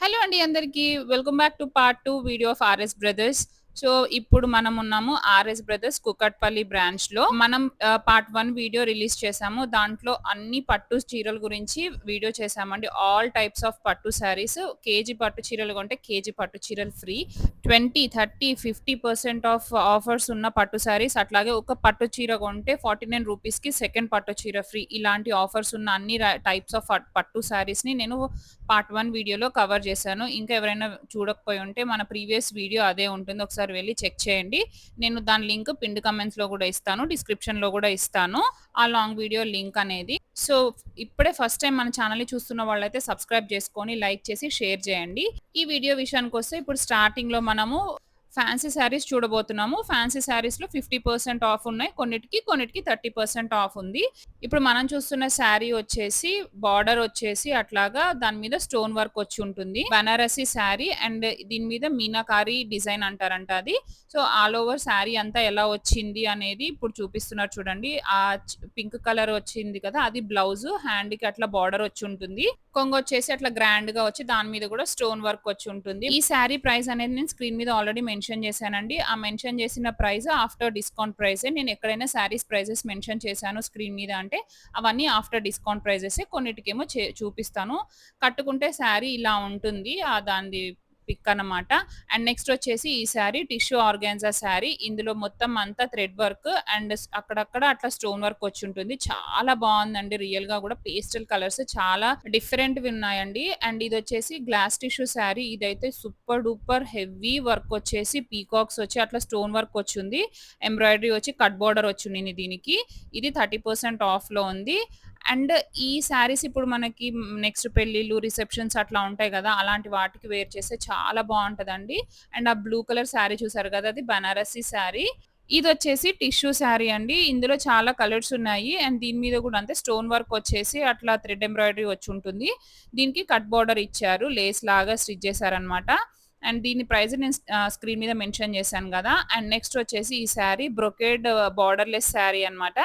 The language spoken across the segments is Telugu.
హలో అండి అందరికీ. Welcome back to part 2 video of RS brothers. So, ఇప్పుడు మనం ఉన్నాము ఆర్ఎస్ బ్రదర్స్ కూకట్పల్లి బ్రాంచ్‌లో. మనం పార్ట్ 1 వీడియో రిలీజ్ చేశాము. దాంట్లో అన్ని పట్టు చీరల గురించి వీడియో చేశామండి. ఆల్ టైప్స్ ఆఫ్ పట్టు శారీస్. కేజీ పట్టు చీరలు కొంటే కేజీ పట్టు చీరలు ఫ్రీ. 20, 30, 50% ఆఫ్ ఆఫర్స్ ఉన్న పట్టు శారీస్. అట్లాగే ఒక పట్టు చీర కొంటే 49 రూపీస్‌కి సెకండ్ పట్టు చీర ఫ్రీ. ఇలాంటి ఆఫర్స్ ఉన్న అన్ని టైప్స్ ఆఫ్ పట్టు శారీస్‌ని నేను పార్ట్ 1 వీడియోలో కవర్ చేశాను. ఇంకా ఎవరైనా చూడకపోయి ఉంటే మన ప్రీవియస్ వీడియో అదే ఉంటుంది. ఒకసారి వెళ్లి చెక్ చేయండి. నేను దాని లింక్ పిన్డ్ కామెంట్స్‌లో కూడా ఇస్తాను. డిస్క్రిప్షన్‌లో కూడా ఇస్తాను. ఆ లాంగ్ వీడియో లింక్ అనేది. సో, ఇప్పుడే ఫస్ట్ టైమ్ మన ఛానెల్‌ని చూస్తున్న వాళ్ళైతే సబ్స్క్రైబ్ చేసుకొని, లైక్ చేసి, షేర్ చేయండి. ఈ వీడియో విషయానికొస్తే ఇప్పుడు స్టార్టింగ్‌లో మనము ఫ్యాన్సీ శారీస్ చూడబోతున్నాము. ఫ్యాన్సీ శారీస్‌లో 50% ఆఫ్ ఉన్నాయి. కొన్నిటికి 30% ఆఫ్ ఉంది. ఇప్పుడు మనం చూస్తున్న శారీ వచ్చేసి బార్డర్ వచ్చేసి అట్లాగా దాని మీద స్టోన్ వర్క్ వచ్చి ఉంటుంది. బనారసి శారీ అండ్ దీని మీద మీనాకారి డిజైన్ అంటారంట అది. సో, ఆల్ ఓవర్ శారీ అంతా ఎలా వచ్చింది అనేది ఇప్పుడు చూపిస్తున్నారు చూడండి. పింక్ కలర్ వచ్చింది కదా! అది బ్లౌజ్. హ్యాండ్‌కి అట్లా బార్డర్ వచ్చి ఉంటుంది. కొంగొచ్చేసి అట్లా గ్రాండ్‌గా వచ్చి దాని మీద కూడా స్టోన్ వర్క్ వచ్చి ఉంటుంది. ఈ శారీ ప్రైస్ అనేది నేను స్క్రీన్ మీద ఆల్రెడీ మెన్షన్ చేశానండి. ఆ మెన్షన్ చేసిన ప్రైస్ ఆఫ్టర్ డిస్కౌంట్ ప్రైసే. నేను ఎక్కడైనా శారీస్ ప్రైజెస్ మెన్షన్ చేశాను స్క్రీన్ మీద అంటే అవన్నీ ఆఫ్టర్ డిస్కౌంట్ ప్రైజెసే. కొన్నిటికేమో చూపిస్తాను. కట్టుకుంటే శారీ ఇలా ఉంటుంది. దానిది పిక్ అన్నమాట. అండ్ నెక్స్ట్ వచ్చేసి ఈ శారీ టిష్యూ ఆర్గాన్జా శారీ. ఇందులో మొత్తం అంతా థ్రెడ్ వర్క్ అండ్ అక్కడక్కడ అట్లా స్టోన్ వర్క్ వచ్చి ఉంటుంది. చాలా బాగుందండి. రియల్‌గా కూడా పేస్టల్ కలర్స్ చాలా డిఫరెంట్‌వి ఉన్నాయండి. అండ్ ఇదొచ్చేసి గ్లాస్ టిష్యూ శారీ. ఇదైతే సూపర్ డూపర్ హెవీ వర్క్ వచ్చేసి పీకాక్స్ వచ్చి అట్లా స్టోన్ వర్క్ వచ్చుంది. ఎంబ్రాయిడరీ వచ్చి కట్ బోర్డర్ వచ్చుండింది దీనికి. ఇది 30% ఆఫ్‌లో ఉంది. అండ్ ఈ శారీస్ ఇప్పుడు మనకి నెక్స్ట్ పెళ్ళిళ్ళు, రిసెప్షన్స్ అట్లా ఉంటాయి గదా! అలాంటి వాటికి వేర్ చేస్తే చాలా బావుంటదండి. అండ్ ఆ బ్లూ కలర్ శారీ చూసారు గదా! అది బనారసి శారీ. ఇదొచ్చేసి టిష్యూ శారీ అండి. ఇందులో చాలా కలర్స్ ఉన్నాయి. అండ్ దీని మీద గూడా అంతే స్టోన్ వర్క్ వచ్చేసి అట్లా థ్రెడ్ ఎంబ్రాయిడరీ వచ్చుంటుంది. దీనికి కట్ బోర్డర్ ఇచ్చారు. లేస్ లాగా స్టిచ్ చేశారనమాట. అండ్ దీని ప్రైస్ నేను స్క్రీన్ మీద మెన్షన్ చేశాను గదా! అండ్ నెక్స్ట్ వచ్చేసి ఈ శారీ బ్రొకేడ్ బోర్డర్‌లెస్ శారీ అనమాట.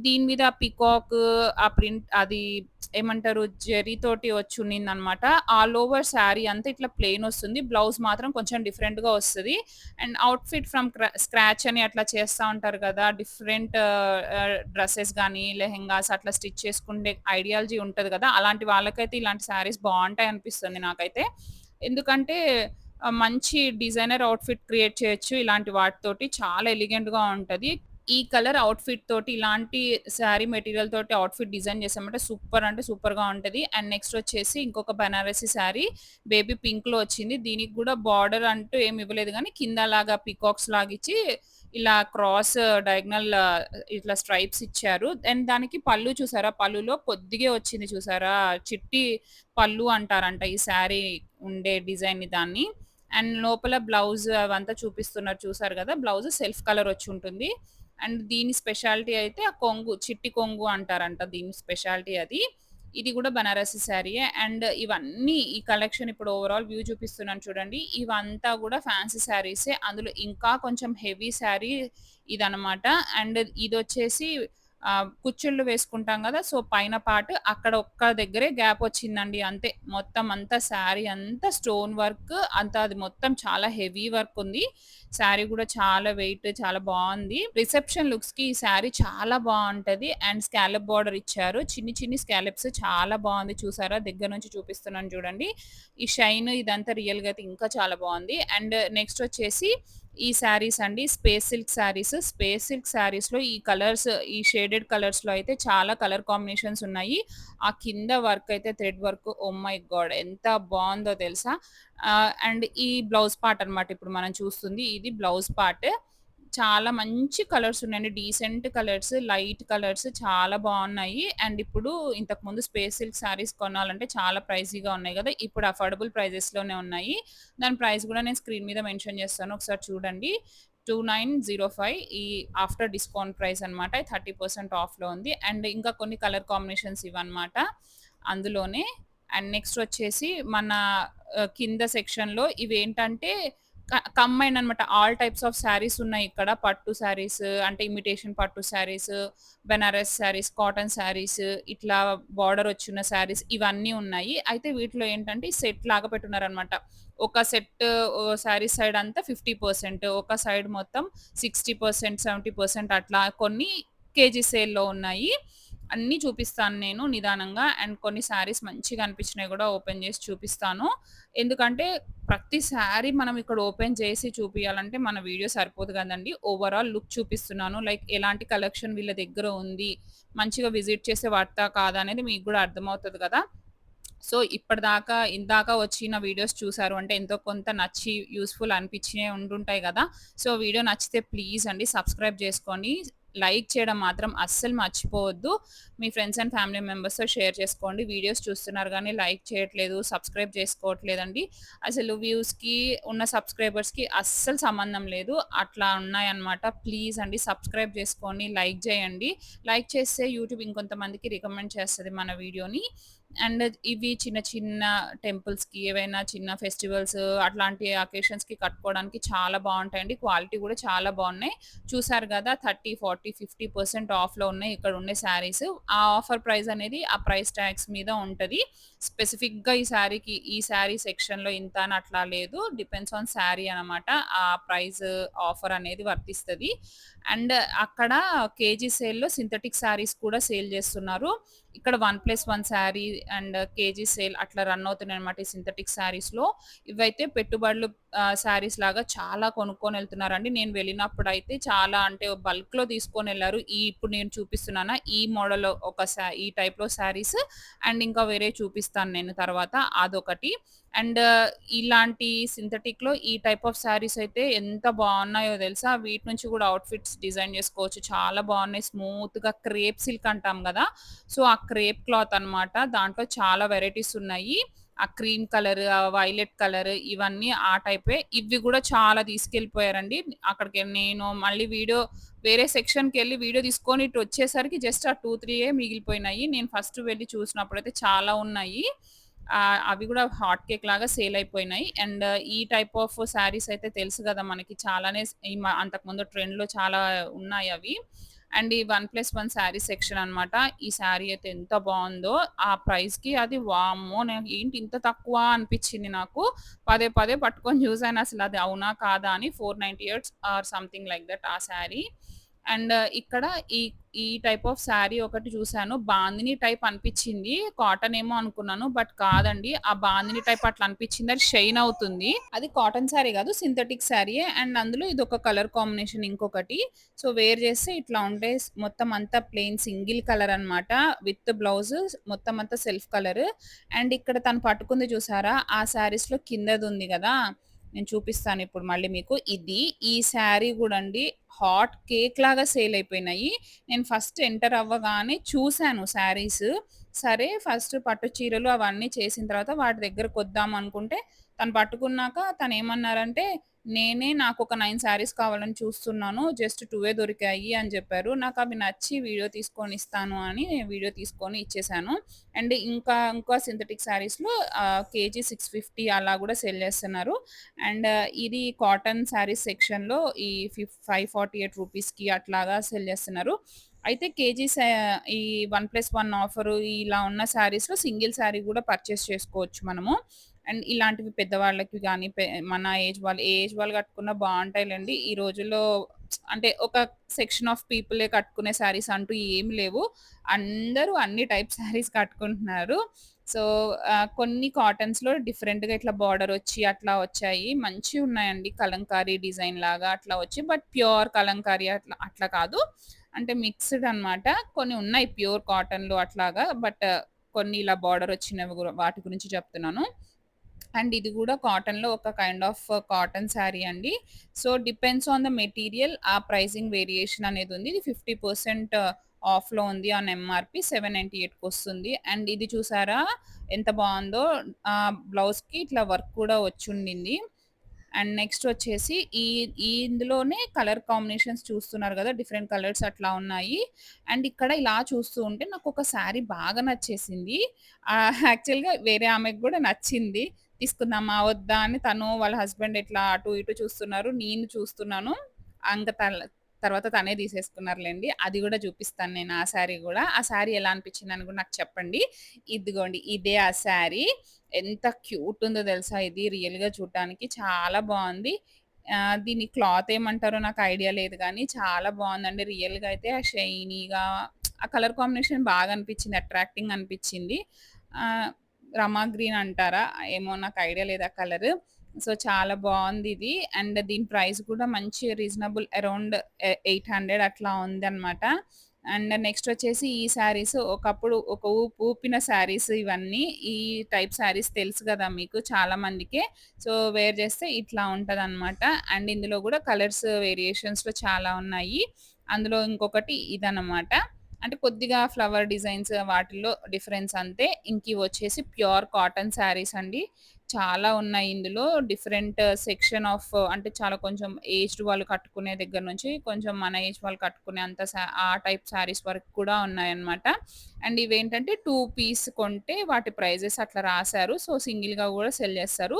దీని మీద పికాక్ ఆ ప్రింట్ అది ఏమంటారు జరీతోటి వచ్చుండిందనమాట. ఆల్ ఓవర్ శారీ అంతా ఇట్లా ప్లెయిన్ వస్తుంది. బ్లౌజ్ మాత్రం కొంచెం డిఫరెంట్‌గా వస్తది. అండ్ అవుట్‌ఫిట్ ఫ్రమ్ స్క్రాచ్ అని అట్లా చేస్తా ఉంటారు కదా! డిఫరెంట్ డ్రెసెస్ గానీ, లెహెంగాస్ అట్లా స్టిచ్ చేసుకుండే ఐడియాలజీ ఉంటది కదా! అలాంటి వాళ్ళకైతే ఇలాంటి శారీస్ బావుంటాయి అనిపిస్తుంది నాకైతే. ఎందుకంటే మంచి డిజైనర్ అవుట్‌ఫిట్ క్రియేట్ చేయొచ్చు ఇలాంటి వాటితోటి. చాలా ఎలిగెంట్‌గా ఉంటది. ఈ కలర్ అవుట్‌ఫిట్ తోటి ఇలాంటి శారీ మెటీరియల్ తోటి అవుట్‌ఫిట్ డిజైన్ చేసామంటే సూపర్ అంటే సూపర్‌గా ఉంటది. అండ్ నెక్స్ట్ వచ్చేసి ఇంకొక బనారసి శారీ బేబీ పింక్‌లో వచ్చింది. దీనికి కూడా బార్డర్ అంటూ ఏమి ఇవ్వలేదు గానీ కిందలాగా పీకాక్స్ లాగిచ్చి ఇలా క్రాస్ డయాగ్నల్ ఇట్లా స్ట్రైప్స్ ఇచ్చారు. అండ్ దానికి పళ్ళు చూసారా? పళ్ళులో కొద్దిగే వచ్చింది చూసారా? చిట్టి పళ్ళు అంటారంట ఈ శారీ ఉండే డిజైన్‌ని దాన్ని. అండ్ లోపల బ్లౌజ్ అవంతా చూపిస్తున్నారు చూసారు గదా! బ్లౌజ్ సెల్ఫ్ కలర్ వచ్చుంటుంది. అండ్ దీని స్పెషాలిటీ అయితే ఆ కొంగు, చిట్టి కొంగు అంటారంట దీని స్పెషాలిటీ అది. ఇది గూడా బనారసి శారీయే. అండ్ ఇవన్నీ ఈ కలెక్షన్ ఇప్పుడు ఓవరాల్ వ్యూ చూపిస్తున్నాను చూడండి. ఇవంతా గూడా ఫ్యాన్సీ శారీసే. అందులో ఇంకా కొంచెం హెవీ శారీ ఇదనమాట. అండ్ ఇదొచ్చేసి కుచ్చిళ్ళు వేసుకుంటాం గదా! సో, పైన పార్ట్ అక్కడ ఒక్క దగ్గరే గ్యాప్ వచ్చిందండి అంతే. మొత్తం అంతా శారీ అంతా స్టోన్ వర్క్ అంతా అది మొత్తం చాలా హెవీ వర్క్ ఉంది. శారీ గూడా చాలా వెయిట్ చాలా బావుంది. రిసెప్షన్ లుక్స్‌కి ఈ శారీ చాలా బావుంటది. అండ్ స్కాలప్ బార్డర్ ఇచ్చారు. చిన్ని చిన్ని స్కాలప్స్ చాలా బావుంది చూసారా? దగ్గర నుంచి చూపిస్తున్నాను చూడండి. ఈ షైన్ ఇదంతా రియల్‌గా అయితే ఇంకా చాలా బావుంది. అండ్ నెక్స్ట్ వచ్చేసి ఈ శారీస్ అండి. Space silk saris. Space silk శారీస్‌లో ఈ కలర్స్ ఈ షేడెడ్ కలర్స్‌లో అయితే చాలా కలర్ కాంబినేషన్స్ ఉన్నాయి. ఆ కింద వర్క్ అయితే thread work oh my God! ఎంత బావుందో తెలుసా? అండ్ ఈ బ్లౌజ్ పార్ట్ అన్నమాట ఇప్పుడు మనం చూస్తుంది. ఇది బ్లౌజ్ పార్ట్. చాలా మంచి కలర్స్ ఉన్నాయండి. డీసెంట్ కలర్స్, లైట్ కలర్స్ చాలా బావున్నాయి. అండ్ ఇప్పుడు ఇంతకుముందు స్పేస్ సిల్క్ శారీస్ కొనాలంటే చాలా ప్రైజీగా ఉన్నాయి గదా! ఇప్పుడు అఫోర్డబుల్ ప్రైజెస్‌లోనే ఉన్నాయి. దాని ప్రైస్ గూడా నేను స్క్రీన్ మీద మెన్షన్ చేస్తాను. ఒకసారి చూడండి. 2905 ఈ ఆఫ్టర్ డిస్కౌంట్ ప్రైస్ అన్నమాట. 30% ఆఫ్‌లో ఉంది. అండ్ ఇంకా కొన్ని కలర్ కాంబినేషన్స్ ఇవన్నమాట అందులోనే. అండ్ నెక్స్ట్ వచ్చేసి మన కింద సెక్షన్‌లో ఇవేంటంటే కంబైన్డ్ అనమాట. ఆల్ టైప్స్ ఆఫ్ శారీస్ ఉన్నాయి ఇక్కడ. పట్టు శారీస్ అంటే ఇమిటేషన్ పట్టు శారీస్, బెనారస్ శారీస్, కాటన్ శారీస్, ఇట్లా బార్డర్ వచ్చున్న శారీస్ ఇవన్నీ ఉన్నాయి. అయితే వీటిలో ఏంటంటే సెట్ లాగా పెట్టున్నారనమాట. ఒక సెట్ శారీ సైడ్ అంతా 50%, ఒక సైడ్ మొత్తం 60%, 70% అట్లా కొన్ని కేజీ సేల్‌లో ఉన్నాయి. అన్నీ చూపిస్తాను నేను నిదానంగా. అండ్ కొన్ని శారీస్ మంచిగా అనిపించినయి గూడా ఓపెన్ జేసి చూపిస్తాను. ఎందుకంటే ప్రతి శారీ మనం ఇక్కడ ఓపెన్ చేసి చూపియాలంటే మన వీడియో సరిపోదు గదండీ. ఓవరాల్ లుక్ చూపిస్తున్నాను. లైక్ ఎలాంటి కలెక్షన్ వీళ్ళ దగ్గర ఉంది. మంచిగా విజిట్ చేస్తే వర్తా కాదా అనేది మీకు గూడా అర్థమవుతది గదా! సో, ఇప్పటిదాకా ఇందాక వచ్చిన వీడియోస్ చూసారు అంటే ఎంతో కొంత నచ్చి యూజ్‌ఫుల్ అనిపించినయి ఉండుంటాయి గదా! సో, వీడియో నచ్చితే ప్లీజ్ అండి సబ్స్క్రైబ్ జేసుకోండి. లైక్ చేయడం మాత్రం అస్సలు మర్చిపోవద్దు. మీ ఫ్రెండ్స్ అండ్ ఫ్యామిలీ మెంబర్స్‌తో షేర్ చేసుకోండి. వీడియోస్ చూస్తున్నారు గానీ లైక్ చేయట్లేదు, సబ్స్క్రైబ్ చేసుకోవట్లేదండి. అసలు వ్యూస్‌కి ఉన్న సబ్స్క్రైబర్స్‌కి అస్సలు సంబంధం లేదు. అట్లా ఉన్నాయన్నమాట. ప్లీజ్ అండి సబ్స్క్రైబ్ చేసుకోండి, లైక్ జేయండి. లైక్ చేస్తే యూట్యూబ్ ఇంకొంతమందికి రికమెండ్ చేస్తది మన వీడియోని. అండ్ ఇవి చిన్న చిన్న టెంపుల్స్‌కి ఏవైనా చిన్న ఫెస్టివల్స్ అట్లాంటి అకేషన్స్‌కి కట్టుకోవడానికి చాలా బావుంటాయండి. క్వాలిటీ గూడా చాలా బావున్నాయి. చూసారు గదా! 30, 40, 50% ఆఫ్‌లో ఉన్నాయి ఇక్కడ ఉండే శారీస్. ఆ ఆఫర్ ప్రైస్ అనేది ఆ ప్రైస్ ట్యాగ్స్ మీద ఉంటది. స్పెసిఫిక్‌గా ఈ శారీ సెక్షన్‌లో ఇంత అని అట్లా లేదు. డిపెండ్స్ ఆన్ శారీ అనమాట. ఆ ప్రైస్ ఆఫర్ అనేది వర్తిస్తది. అండ్ అక్కడ కేజీ సేల్‌లో సింథటిక్ శారీస్ కూడా సేల్ జేస్తున్నారు. ఇక్కడ 1+1 శారీ అండ్ కేజీ సేల్ అట్లా రన్ అవుతున్నాయన్నమాట ఈ సింథటిక్ శారీస్‌లో. ఇవైతే పెట్టుబడులు శారీస్ లాగా చాలా కొనుక్కొనెళ్తున్నారండి. నేను వెళ్ళినప్పుడైతే చాలా అంటే బల్క్‌లో తీసుకొనెళ్లారు. ఇప్పుడు నేను చూపిస్తున్నానా ఈ మోడల్ ఈ టైప్‌లో శారీస్ అండ్ ఇంకా వేరే చూపిస్తాను నేను తర్వాత అదొకటి. అండ్ ఇలాంటి సింథటిక్‌లో ఈ టైప్ ఆఫ్ శారీస్ అయితే ఎంత బావున్నాయో తెలుసా? వీటి నుంచి కూడా అవుట్‌ఫిట్స్ డిజైన్ చేసుకోవచ్చు. చాలా బావున్నాయి. స్మూత్‌గా క్రేప్ సిల్క్ అంటాం గదా! సో, ఆ క్రేప్ క్లాత్ అన్నమాట. దాంట్లో చాలా వెరైటీస్ ఉన్నాయి. ఆ క్రీమ్ కలర్, ఆ వైలెట్ కలర్ ఇవన్నీ ఆ టైపే. ఇవి గూడా చాలా తీసుకెళ్ళిపోయారండి. నేను మళ్ళీ వేరే సెక్షన్‌కెళ్ళి వీడియో తీసుకొని ఇటొచ్చేసరికి జస్ట్ ఆ 2, 3 మిగిలిపోయినాయి. నేను ఫస్ట్ వెళ్లి చూసినప్పుడైతే చాలా ఉన్నాయి. అవి గూడా హాట్ కేక్ లాగా సేల్ అయిపోయినాయి. అండ్ ఈ టైప్ ఆఫ్ శారీస్ అయితే తెలుసు గదా! మనకి చాలానే అంతకుముందు ట్రెండ్‌లో చాలా ఉన్నాయవి. అండ్ ఈ 1+1 శారీ సెక్షన్ అన్నమాట. ఈ శారీ అయితే ఎంత బావుందో! ఆ ప్రైస్‌కి అది వామ్మో! ఏంటి ఇంత తక్కువ అనిపిచ్చింది నాకు. పదే పదే పట్టుకొని చూసాను అసలది అవునా? కాదా? అని 498 ఆర్ సంథింగ్ లైక్ దట్ ఆ శారీ. అండ్ ఇక్కడ ఈ ఈ టైప్ ఆఫ్ శారీ ఒకటి చూసాను. బాందిని టైప్ అనిపిచ్చింది. కాటన్ ఏమో అనుకున్నాను. బట్ కాదండి. ఆ బాందిని టైప్ అట్లా అనిపిచ్చింది. అది షైన్ అవుతుంది. అది కాటన్ శారీ గాదు. సింథటిక్ శారీయే. అండ్ అందులో ఇదొక కలర్ కాంబినేషన్ ఇంకొకటి. సో, వేర్ చేస్తే ఇట్లా ఉంటాయి. మొత్తం అంతా ప్లెయిన్ సింగిల్ కలర్ అన్నమాట. విత్ బ్లౌజ్ మొత్తం అంతా సెల్ఫ్ కలర్. అండ్ ఇక్కడ తను పట్టుకుంది చూసారా? ఆ శారీస్‌లో కిందదుంది గదా! నేను చూపిస్తానిప్పుడు మళ్ళీ మీకు. ఈ శారీ గూడండి హాట్ కేక్ లాగా సేల్ అయిపోయినాయి. నేను ఫస్ట్ ఎంటర్ అవ్వగానే చూసాను శారీస్. సరే ఫస్ట్ పట్టు చీరలు అవన్నీ చేసిన తర్వాత వాటి దగ్గరకొద్దాం అనుకుంటే, తను పట్టుకున్నాక తనేమన్నారంటే, నాకొక 9 శారీస్ కావాలని చూస్తున్నాను. జస్ట్ 2 దొరికాయి అని జెప్పారు. నాకవి నచ్చి వీడియో తీసుకొని ఇస్తాను అని వీడియో తీసుకొని ఇచ్చేసాను. అండ్ ఇంకా సింథటిక్ శారీస్‌లో కేజీ 650 అలా గూడా సేల్ చేస్తున్నారు. అండ్ ఇది కాటన్ శారీస్ సెక్షన్‌లో ఈ 548 రూపీస్‌కి అట్లాగా సెల్ చేస్తున్నారు. అయితే ఈ 1+1 ఆఫరు ఇలా ఉన్న శారీస్‌లో సింగిల్ శారీ గూడా పర్చేస్ చేసుకోవచ్చు మనము. అండ్ ఇలాంటివి పెద్దవాళ్ళకి గానీ, మన ఏ ఏజ్ వాళ్ళు కట్టుకున్నా బావుంటాయిలెండి. ఈ రోజుల్లో అంటే ఒక సెక్షన్ ఆఫ్ పీపులే కట్టుకునే శారీస్ అంటూ ఏమి లేవు. అందరూ అన్ని టైప్ శారీస్ కట్టుకుంటున్నారు. సో, కొన్ని కాటన్స్‌లో డిఫరెంట్‌గా ఇట్లా బార్డరొచ్చి అట్లా వచ్చాయి. మంచిగున్నాయండి. కలంకారీ డిజైన్ లాగా అట్లా వచ్చి బట్ ప్యూర్ కలంకారీ అట్లా అట్లా కాదు. అంటే మిక్స్‌డ్ అన్నమాట. కొన్ని ఉన్నాయి ప్యూర్ కాటన్‌లో అట్లాగా. బట్ కొన్ని ఇలా బార్డరొచ్చినవి వాటి గురించి చెప్తున్నాను. అండ్ ఇది గూడా కాటన్‌లో ఒక కైండ్ ఆఫ్ కాటన్ శారీ అండి. So, depends on the material ఆ ప్రైజింగ్ వేరియేషన్ అనేదుంది. ఇది 50% ఆఫ్‌లో ఉంది ఆన్ ఎంఆర్‌పీ 798కొస్తుంది. అండ్ ఇది చూసారా ఎంత బావుందో బ్లౌజ్‌కి ఇట్లా వర్క్ కూడా వచ్చుండింది. అండ్ నెక్స్ట్ వచ్చేసి ఇందులోనే కలర్ కాంబినేషన్స్ చూస్తున్నారు గదా! డిఫరెంట్ కలర్స్ అట్లా ఉన్నాయి. అండ్ ఇక్కడ ఇలా చూస్తూ ఉంటే నాకొక శారీ బాగా నచ్చేసింది. యాక్చువల్‌గా వేరే ఆమెకి గూడా నచ్చింది. తీసుకుందామా? వద్దా? అని తను వాళ్ళ హస్బెండ్ ఇట్లా అటు ఇటు చూస్తున్నారు. నేను చూస్తున్నాను. అంక తర్వాత తనే తీసేసుకున్నారులెండి. అది గూడా చూపిస్తాను నేను ఆ శారీ గూడా. ఆ శారీ ఎలా అనిపించిందని గూడా నాకు చెప్పండి. ఇదిగోండి ఇదే ఆ శారీ. ఎంత క్యూట్ ఉందో తెలుసా ఇది రియల్‌గా చూడటానికి చాలా బావుంది. దీని క్లాత్ ఏమంటారో నాకు ఐడియా లేదు గానీ చాలా బావుందండి. రియల్‌గా అయితే ఆ షైనీగా ఆ కలర్ కాంబినేషన్ బాగా అనిపించింది. అట్రాక్టింగ్ అనిపించింది. ఆహ్, రమా గ్రీన్ అంటారా? ఏమో నాకు ఐడియా లేదు ఆ కలరు. సో, చాలా బావుందిది. అండ్ దీని ప్రైస్ కూడా మంచి రీజనబుల్ అరౌండ్ 800 అట్లా ఉందనమాట. అండ్ నెక్స్ట్ వచ్చేసి ఈ శారీస్ ఒకప్పుడు ఒక ఊపిన శారీస్ ఇవన్నీ. ఈ టైప్ శారీస్ తెలుసు గదా మీకు చాలా మందికే. సో, వేర్ చేస్తే ఇట్లా ఉంటదనమాట. అండ్ ఇందులో గూడా కలర్స్ వేరియేషన్స్‌లో చాలా ఉన్నాయి. అందులో ఇంకొకటి ఇదనమాట. అంటే కొద్దిగా ఫ్లవర్ డిజైన్స్ వాటిల్లో డిఫరెన్స్ అంతే. ఇంకివొచ్చేసి ప్యూర్ కాటన్ శారీస్ అండి. చాలా ఉన్నాయి ఇందులో. డిఫరెంట్ సెక్షన్ ఆఫ్ అంటే చాలా కొంచెం ఏజ్డ్ వాళ్ళు కట్టుకునే దగ్గర నుంచి కొంచెం మన ఏజ్ వాళ్ళు కట్టుకునే అంత ఆ టైప్ శారీస్ వరకు కూడా ఉన్నాయన్నమాట. అండ్ ఇవేంటంటే 2 పీస్ కొంటే వాటి ప్రైజెస్ అట్లా రాసారు. సో, సింగిల్‌గా గూడా సెల్ చేస్తారు.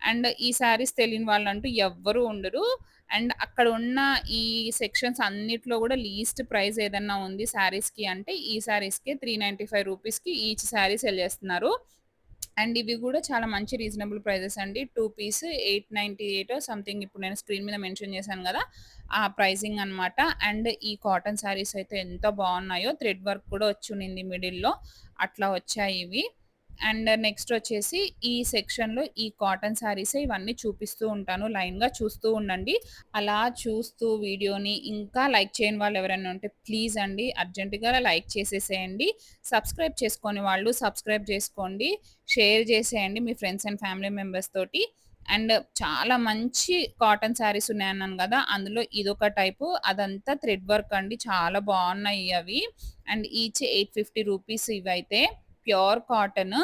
అండ్ ఈ శారీస్ తెలియని వాళ్ళంటూ ఎవ్వరు ఉండరు. అండ్ అక్కడ ఉన్న ఈ సెక్షన్స్ అన్నిట్లో గూడా లీస్ట్ ప్రైస్ ఏదన్నా ఉంది శారీస్‌కి అంటే ఈ శారీస్‌కే రూ. 395కి ఈచ్ శారీ సెల్ చేస్తున్నారు. అండ్ ఇవి గూడా చాలా మంచి రీజనబుల్ ప్రైజెస్ అండి. 2 పీస్ 898 సంథింగ్ ఇప్పుడు నేను స్క్రీన్ మీద మెన్షన్ చేశాను గదా! ఆ ప్రైజింగ్ అనమాట. అండ్ ఈ కాటన్ శారీస్ అయితే ఎంత బావున్నాయో థ్రెడ్ వర్క్ కూడా వచ్చునింది మిడిల్‌లో. అట్లా వచ్చాయివి. అండ్ నెక్స్ట్ వచ్చేసి ఈ సెక్షన్‌లో ఈ కాటన్ శారీసే ఇవన్నీ చూపిస్తూ ఉంటాను. లైన్‌గా చూస్తూ ఉండండి. అలా చూస్తూ వీడియోని ఇంకా లైక్ చేయని వాళ్ళు ఎవరైనా ఉంటే ప్లీజ్ అండి అర్జెంట్‌గా లైక్ చేసేసేయండి. సబ్స్క్రైబ్ చేసుకోని వాళ్ళు సబ్స్క్రైబ్ చేసుకోండి. షేర్ చేసేయండి మీ ఫ్రెండ్స్ అండ్ ఫ్యామిలీ మెంబర్స్ తోటి. అండ్ చాలా మంచి కాటన్ శారీస్ ఉన్నాయన్నాను గదా! అందులో ఇదొక టైపు. అదంతా థ్రెడ్ వర్క్ అండి. చాలా బావున్నాయి అవి. అండ్ ఈచ్ 850 రూపీస్ ఇవైతే. Pure cotton.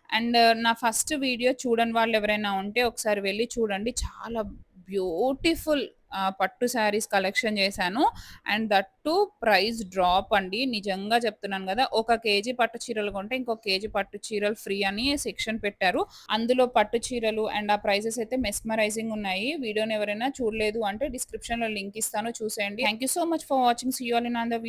అండ్ నా ఫస్ట్ వీడియో చూడని వాళ్ళెవరైనా ఉంటే ఒకసారి వెళ్లి చూడండి. చాలా బ్యూటిఫుల్ పట్టు శారీస్ కలెక్షన్ చేశాను. And that two price drop అండి. నిజంగా చెప్తున్నాను గదా! ఒక కేజీ పట్టు చీరలు కొంటే ఇంకో కేజీ పట్టు చీరలు ఫ్రీ అని సెక్షన్ పెట్టారు. అందులో పట్టు చీరలు అండ్ ఆ ప్రైజెస్ అయితే మెస్మరైజింగ్ ఉన్నాయి. వీడియోని ఎవరైనా చూడలేదు అంటే డిస్క్రిప్షన్‌లో లింక్ ఇస్తాను చూసేయండి. Thank you so much for watching. See you all in another